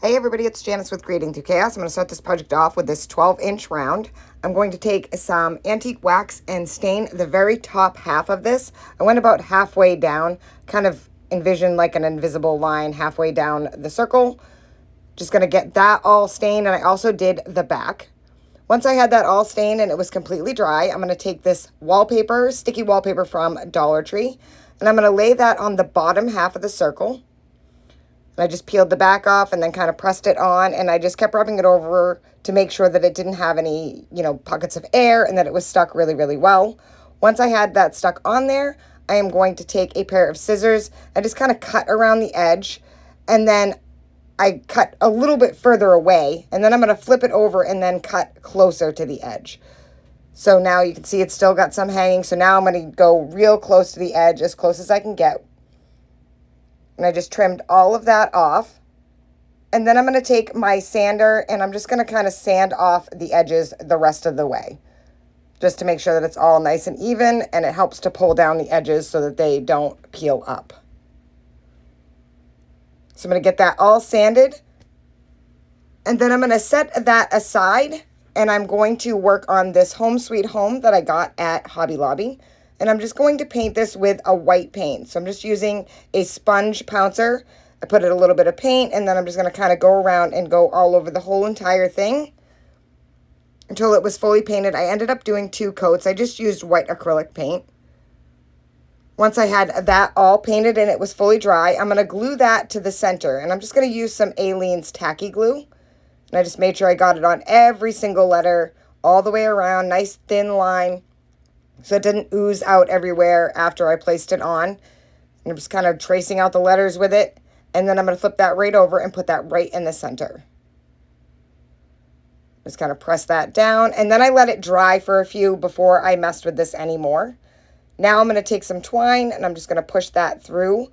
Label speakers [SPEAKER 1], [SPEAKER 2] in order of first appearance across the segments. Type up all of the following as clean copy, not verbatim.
[SPEAKER 1] Hey everybody, it's Janice with Creating Through Chaos. I'm going to start this project off with this 12-inch round. I'm going to take some antique wax and stain the very top half of this. I went about halfway down, kind of envisioned like an invisible line halfway down the circle. Just going to get that all stained, and I also did the back. Once I had that all stained and it was completely dry, I'm going to take this wallpaper, sticky wallpaper from Dollar Tree, and I'm going to lay that on the bottom half of the circle. I just peeled the back off and then kind of pressed it on, and I just kept rubbing it over to make sure that it didn't have any, pockets of air and that it was stuck really, really well. Once I had that stuck on there, I am going to take a pair of scissors and just kind of cut around the edge, and then I cut a little bit further away, and then I'm going to flip it over and then cut closer to the edge. So now you can see it's still got some hanging, so now I'm going to go real close to the edge, as close as I can get. And I just trimmed all of that off. And then I'm going to take my sander and I'm just going to kind of sand off the edges the rest of the way, just to make sure that it's all nice and even, and it helps to pull down the edges so that they don't peel up. So I'm going to get that all sanded, and then I'm going to set that aside, and I'm going to work on this Home Sweet Home that I got at Hobby Lobby. And I'm just going to paint this with a white paint. So I'm just using a sponge pouncer. I put it a little bit of paint, and then I'm just going to kind of go around and go all over the whole entire thing until it was fully painted. I ended up doing 2 coats. I just used white acrylic paint. Once I had that all painted and it was fully dry, I'm going to glue that to the center. And I'm just going to use some Aleene's tacky glue. And I just made sure I got it on every single letter all the way around, nice thin line, so it didn't ooze out everywhere after I placed it on. And I'm just kind of tracing out the letters with it. And then I'm going to flip that right over and put that right in the center. Just kind of press that down. And then I let it dry for a few before I messed with this anymore. Now I'm going to take some twine and I'm just going to push that through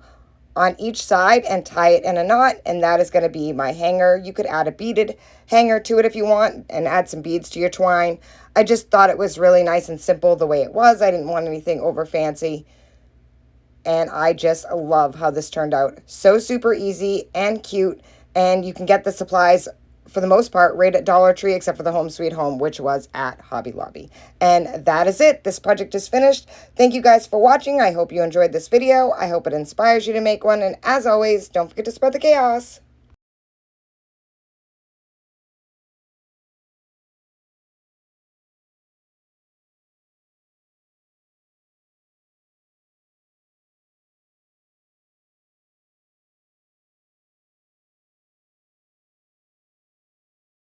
[SPEAKER 1] on each side and tie it in a knot. And that is going to be my hanger. You could add a beaded hanger to it if you want and add some beads to your twine. I just thought it was really nice and simple the way it was. I didn't want anything over fancy. And I just love how this turned out. So super easy and cute. And you can get the supplies for the most part right at Dollar Tree, except for the Home Sweet Home, which was at Hobby Lobby. And that is it. This project is finished. Thank you guys for watching. I hope you enjoyed this video. I hope it inspires you to make one. And as always, don't forget to spread the chaos.